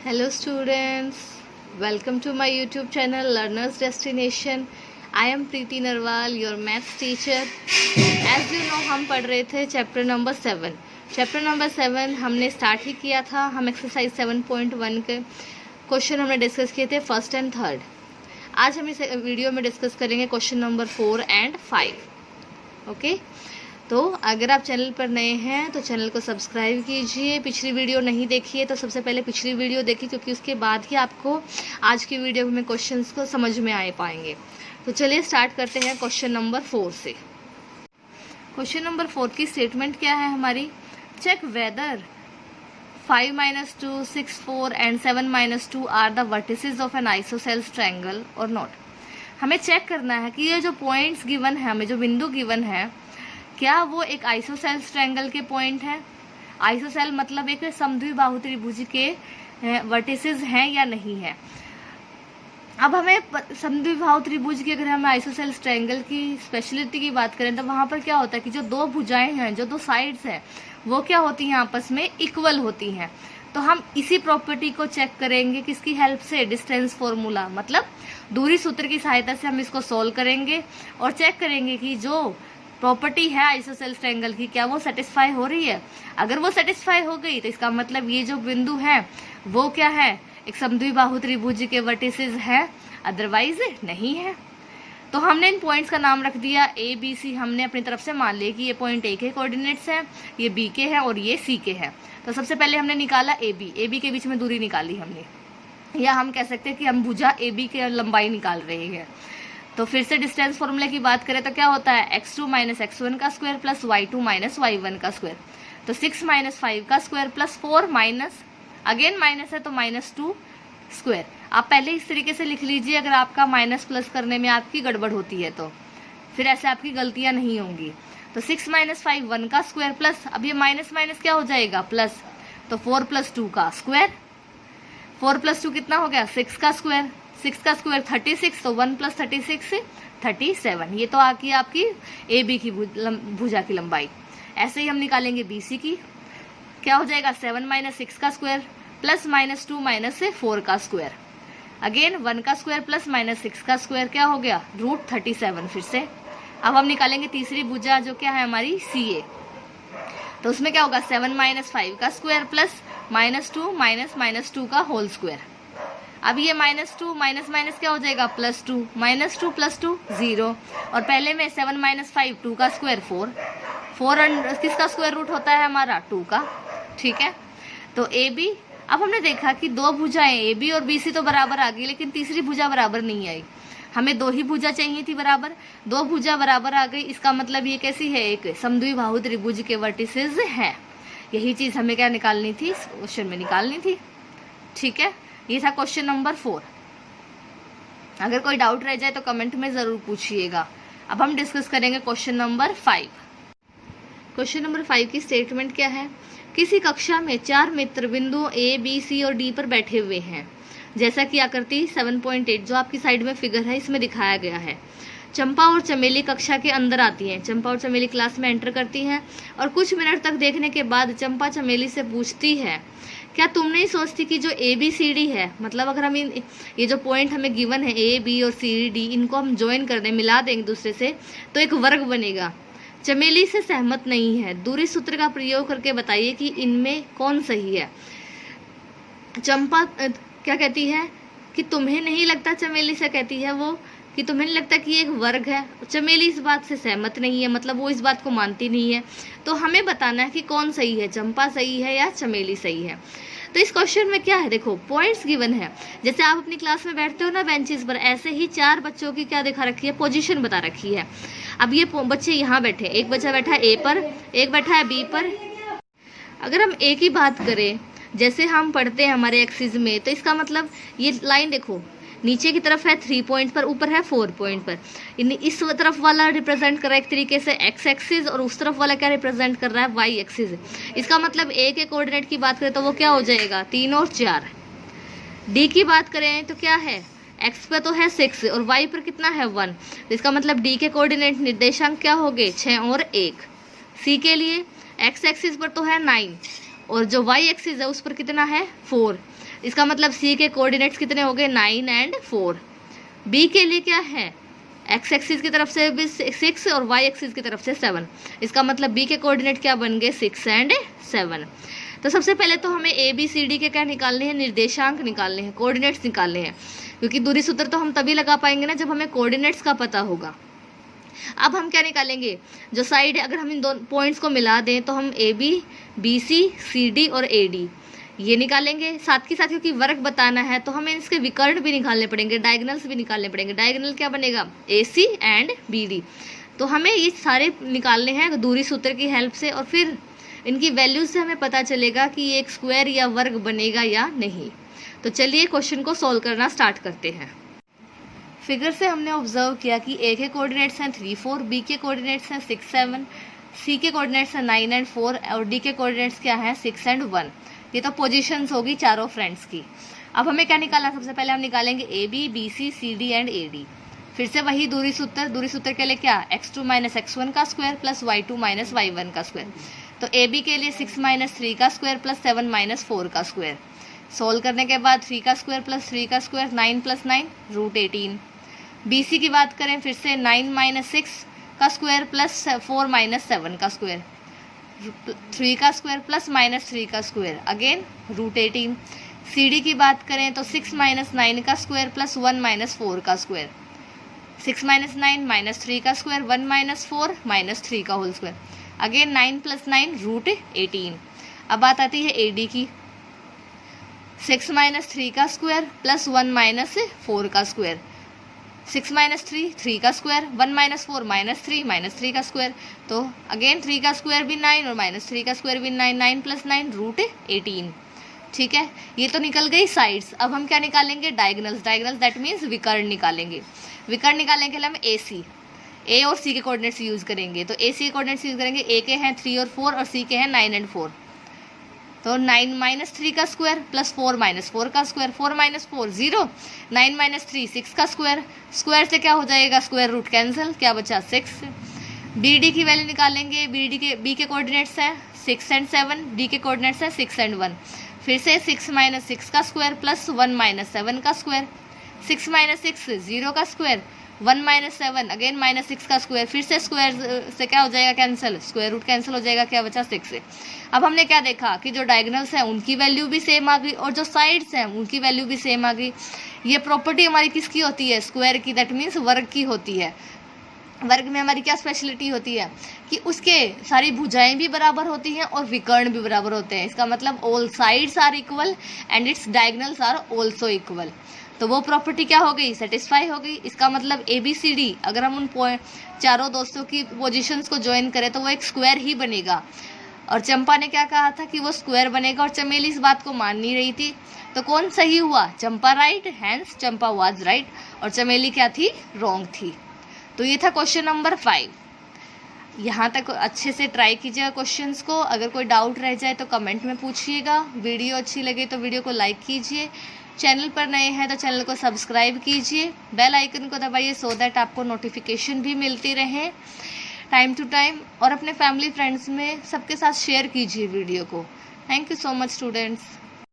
Hello students, welcome to my YouTube channel Learners Destination. I am Preeti Narwal, your maths teacher. As you know, हम पढ़ रहे थे chapter number 7. Chapter number 7 हमने start ही किया था. हम एक्सरसाइज 7.1 के क्वेश्चन हमने डिस्कस किए थे फर्स्ट एंड थर्ड. आज हम इस वीडियो में डिस्कस करेंगे क्वेश्चन नंबर 4 एंड 5. ओके, तो अगर आप चैनल पर नए हैं तो चैनल को सब्सक्राइब कीजिए. पिछली वीडियो नहीं देखी है तो सबसे पहले पिछली वीडियो देखिए, क्योंकि उसके बाद ही आपको आज की वीडियो में क्वेश्चंस को समझ में आ पाएंगे. तो चलिए स्टार्ट करते हैं क्वेश्चन नंबर 4 से. क्वेश्चन नंबर 4 की स्टेटमेंट क्या है हमारी? Check whether 5 - 2, 6, 4 and 7 - 2 are the vertices of an isosceles triangle और नॉट. हमें चेक करना है कि ये जो पॉइंट्स गिवन है, हमें जो बिंदु गिवन है, क्या वो एक आइसोसेल्स ट्रायंगल के पॉइंट है. आइसोसेल मतलब एक समद्विबाहु त्रिभुज के वर्टिसेस हैं या नहीं है. अब हमें समद्विबाहु त्रिभुज की, अगर हम आइसोसेल्स ट्रायंगल की स्पेशलिटी की बात करें तो वहां पर क्या होता है कि जो दो भुजाएं हैं, जो दो साइड्स हैं, वो क्या होती हैं, आपस में इक्वल होती हैं. तो हम इसी प्रॉपर्टी को चेक करेंगे किसकी हेल्प से? डिस्टेंस फॉर्मूला, मतलब दूरी सूत्र की सहायता से हम इसको सोल्व करेंगे और चेक करेंगे कि जो प्रॉपर्टी है आइसोसेल्स ट्रायंगल की, क्या वो सेटिस्फाई हो रही है. अगर वो सेटिस्फाई हो गई तो इसका मतलब ये जो बिंदु है वो क्या है, एक समद्विबाहु त्रिभुज के वर्टिसेस है, अदरवाइज नहीं है. तो हमने इन पॉइंट्स का नाम रख दिया ए बी सी. हमने अपनी तरफ से मान लिया कि ये पॉइंट ए के कोऑर्डिनेट्स हैं, ये बी के हैं और ये सी के हैं. तो सबसे पहले हमने निकाला ए बी के बीच में दूरी निकाली हमने, या हम कह सकते हैं कि हम भुजा ए बी की लंबाई निकाल रहे हैं. तो फिर से डिस्टेंस फॉर्मूले की बात करें तो क्या होता है, x2 - x1 का स्क्वायर प्लस y2 - y1 का स्क्वायर. तो 6 - 5 का square plus 4 minus, again minus है तो -2 स्क्वायर. आप पहले इस तरीके से लिख लीजिए. अगर आपका माइनस प्लस करने में आपकी गड़बड़ होती है तो फिर ऐसे आपकी गलतियां नहीं होंगी. तो 6 - 5 1 का स्क्वायर प्लस, अब ये माइनस माइनस क्या हो जाएगा, प्लस. तो 4 + 2 का स्क्वायर. 4 + 2 कितना हो गया, 6 का स्क्वायर. 6 का स्क्वायर 36, तो 1 + 36 37. ये तो आकी आपकी ए बी की भुजा की लंबाई. ऐसे ही हम निकालेंगे बी सी की. क्या हो जाएगा, 7 - 6 का स्क्वायर प्लस -2 - 4 का स्क्वायर. अगेन 1 का स्क्वायर प्लस -6 का स्क्वायर, क्या हो गया, √37. फिर से अब हम निकालेंगे तीसरी भुजा जो क्या है हमारी सी ए. तो उसमें क्या होगा, 7 - 5 का स्क्वायर प्लस -2 - -2 का होल स्क्वायर. अब ये -2 माइनस क्या हो जाएगा, +2. -2 + 2 0. और पहले में 7 - 5 2 का स्क्वायर 4 किसका स्क्वायर रूट होता है हमारा, 2 का. ठीक है. तो ए बी, अब हमने देखा कि दो भुजाएं ए बी और बी सी तो बराबर आ गई, लेकिन तीसरी भुजा बराबर नहीं आई. हमें दो ही भुजा चाहिए थी बराबर, दो भुजा बराबर आ गई. इसका मतलब ये कैसी है, एक समद्विबाहु त्रिभुज के वर्टिसेस है. यही चीज हमें क्या निकालनी थी, इस क्वेश्चन में निकालनी थी. ठीक है, ये था क्वेश्चन नंबर 4. अगर कोई डाउट रह जाए तो कमेंट में जरूर पूछिएगा. अब हम डिस्कस करेंगे क्वेश्चन नंबर 5. क्वेश्चन नंबर 5 की स्टेटमेंट क्या है? किसी कक्षा में 4 मित्र बिंदुओं ए बी सी और डी पर बैठे हुए हैं, जैसा कि आकृति 7.8 जो आपकी साइड में फिगर है इसमें दिखाया गया है. चंपा और चमेली कक्षा के अंदर आती हैं. चंपा और चमेली क्लास में एंटर करती हैं और कुछ मिनट तक देखने के बाद चंपा चमेली से पूछती है, क्या तुम नहीं सोचती कि जो ए बी सी डी है, मतलब अगर हम ये जो पॉइंट हमें गिवन है ए बी और सी डी, इनको हम ज्वाइन कर दें, मिला दें एक दूसरे से, तो एक वर्ग बनेगा. चमेली से सहमत नहीं है. दूरी सूत्र का प्रयोग करके बताइए कि इनमें कौन सही है. चंपा क्या कहती है कि तुम्हें नहीं लगता, चमेली से कहती है वो कि तुम्हें नहीं लगता कि ये एक वर्ग है. चमेली इस बात से सहमत नहीं है, मतलब वो इस बात को मानती नहीं है. तो हमें बताना है कि कौन सही है, चंपा सही है या चमेली सही है. तो इस क्वेश्चन में क्या है, देखो पॉइंट्स गिवन है. जैसे आप अपनी क्लास में बैठते हो ना बेंचेस पर, ऐसे ही 4 बच्चों की क्या दिखा रखी है, पोजीशन बता रखी है. अब ये बच्चे यहाँ बैठे, एक बच्चा बैठा है ए पर, एक बैठा है बी पर. अगर हम ए की बात करें, जैसे हम पढ़ते हैं हमारे एक्सिस में, तो इसका मतलब ये लाइन देखो, नीचे की तरफ है 3 पॉइंट पर, ऊपर है 4 पॉइंट पर. इस तरफ वाला रिप्रेजेंट कर रहा है एक तरीके से एक्स एक्सिस, और उस तरफ वाला क्या रिप्रेजेंट कर रहा है, वाई एक्सिस. इसका मतलब ए के कोऑर्डिनेट की बात करें तो वो क्या हो जाएगा, 3 और 4. डी की बात करें तो क्या है, एक्स पे तो है 6 और वाई पर कितना है 1. तो इसका मतलब डी के कोऑर्डिनेट निर्देशांक क्या हो गए, 6 और 1. सी के लिए एक्स एक्सिस पर तो है 9 और जो वाई एक्सिस है उस पर कितना है 4. इसका मतलब सी के कोऑर्डिनेट्स कितने हो गए 9 एंड 4। बी के लिए क्या है, एक्स एक्सिस की तरफ से भी 6 और वाई एक्सिस की तरफ से 7। इसका मतलब बी के कोऑर्डिनेट क्या बन गए 6 एंड 7। तो सबसे पहले तो हमें ए बी सी डी के क्या निकालने हैं, निर्देशांक निकालने हैं, कोऑर्डिनेट्स निकालने हैं, क्योंकि दूरी सूत्र तो हम तभी लगा पाएंगे ना जब हमें कोऑर्डिनेट्स का पता होगा। अब हम क्या निकालेंगे, जो साइड है, अगर हम इन दोनों पॉइंट्स को मिला दें तो हम ए बी सी डी और ए डी ये निकालेंगे। साथ ही साथ क्योंकि वर्ग बताना है तो हमें इसके विकर्ण भी निकालने पड़ेंगे, डायगोनल्स भी निकालने पड़ेंगे। डायगोनल क्या बनेगा, ए सी एंड बी डी। तो हमें ये सारे निकालने हैं दूरी सूत्र की हेल्प से, और फिर इनकी वैल्यूज से हमें पता चलेगा कि ये एक स्क्वायर या वर्ग बनेगा या नहीं। तो चलिए क्वेश्चन को सॉल्व करना स्टार्ट करते हैं। फिगर से हमने ऑब्जर्व किया कि ए के कोऑर्डिनेट्स हैं 3 4, बी के कोऑर्डिनेट्स हैं 6 7, सी के कोऑर्डिनेट्स हैं 9 एंड 4 और डी के कोऑर्डिनेट्स क्या हैं 6 एंड 1। ये तो पोजीशंस होगी चारों फ्रेंड्स की। अब हमें क्या निकालना, सबसे पहले हम निकालेंगे A B C C D and A D. फिर से वही दूरी सूत्र के लिए क्या, x2 माइनस x1 का square plus y2 minus y1 का स्क्वायर। तो ए बी के लिए 6 माइनस 3 का स्क्वायर प्लस 7 माइनस 4 का स्क्वायर। सोल्व करने के बाद 3 का स्क्वायर प्लस 3 का square 9 plus 9 root 18। B C की बात करें फिर से 9 माइनस 6 का स्क्वायर प्लस 4 माइनस 7 का स्क्वायर, 3 का स्क्वायर प्लस माइनस 3 का square again root 18। C D की बात करें तो 6 माइनस 9 का स्क्वायर प्लस 1 माइनस 4 का स्क्वायर, 6 माइनस 9 माइनस 3 का स्क्वायर 1 माइनस 4 माइनस 3 का whole square again 9 plus 9 root 18। अब बात आती है ए डी की, 6 माइनस 3 का स्क्वायर प्लस 1 माइनस 4 का स्क्वायर, 6 माइनस 3 का स्क्वायर 1 माइनस 4 माइनस 3 का स्क्वायर। तो अगेन 3 का स्क्वायर भी 9 और माइनस 3 का स्क्वायर भी 9, 9 प्लस 9 रूट 18। ठीक है, ये तो निकल गई साइड्स। अब हम क्या निकालेंगे, डायगोनल्स। डायगोनल्स दैट मीन्स विकर्ण निकालेंगे। विकर्ण निकालने के लिए हम ए सी, ए और सी के कोऑर्डिनेट्स यूज करेंगे। तो ए सी के कोऑर्डिनेट्स यूज करेंगे, ए के हैं 3 और 4 और सी के हैं 9 एंड 4। तो 9 माइनस 3 का स्क्वायर प्लस 4 माइनस 4 का स्क्वायर, 4 माइनस 4 0, 9 माइनस 3 6 का स्क्वायर, स्क्वायर से क्या हो जाएगा स्क्वायर रूट कैंसिल, क्या बचा 6। बी डी की वैल्यू निकालेंगे, बी के कोऑर्डिनेट्स हैं 6 एंड 7, डी के कोऑर्डिनेट्स हैं 6 एंड 1। फिर से 6 माइनस 6 का स्क्वायर प्लस 1 माइनस 7 का स्क्वायर, 6 माइनस 6 0 का स्क्वायर, 1 माइनस 7 अगेन माइनस 6 का स्क्वायर, फिर से स्क्वायर से क्या हो जाएगा कैंसिल, स्क्वायर रूट कैंसिल हो जाएगा, क्या बचा 6। अब हमने क्या देखा कि जो डायगोनल्स हैं उनकी वैल्यू भी सेम आ गई और जो साइड्स हैं उनकी वैल्यू भी सेम आ गई। ये प्रॉपर्टी हमारी किसकी होती है, स्क्वायर की, दैट मीन्स वर्ग की होती है। वर्ग में हमारी क्या स्पेशलिटी होती है कि उसके सारी भुजाएं भी बराबर होती हैं और विकर्ण भी बराबर होते हैं। इसका मतलब all sides are equal and its diagonals are also equal. तो वो प्रॉपर्टी क्या हो गई, सेटिस्फाई हो गई। इसका मतलब ए बी सी डी अगर हम उन चारों दोस्तों की पोजीशंस को ज्वाइन करें तो वो एक स्क्वायर ही बनेगा। और चंपा ने क्या कहा था कि वो स्क्वायर बनेगा और चमेली इस बात को मान नहीं रही थी। तो कौन सही हुआ, Champa right, hence Champa was right और चमेली क्या थी, रॉन्ग थी। तो ये था क्वेश्चन नंबर 5। यहाँ तक अच्छे से ट्राई कीजिएगा क्वेश्चंस को। अगर कोई डाउट रह जाए तो कमेंट में पूछिएगा। वीडियो अच्छी लगे तो वीडियो को लाइक कीजिए। चैनल पर नए हैं तो चैनल को सब्सक्राइब कीजिए, बेल आइकन को दबाइए सो दैट आपको नोटिफिकेशन भी मिलती रहे टाइम टू टाइम। और अपने फैमिली फ्रेंड्स में सबके साथ शेयर कीजिए वीडियो को। Thank you so much students.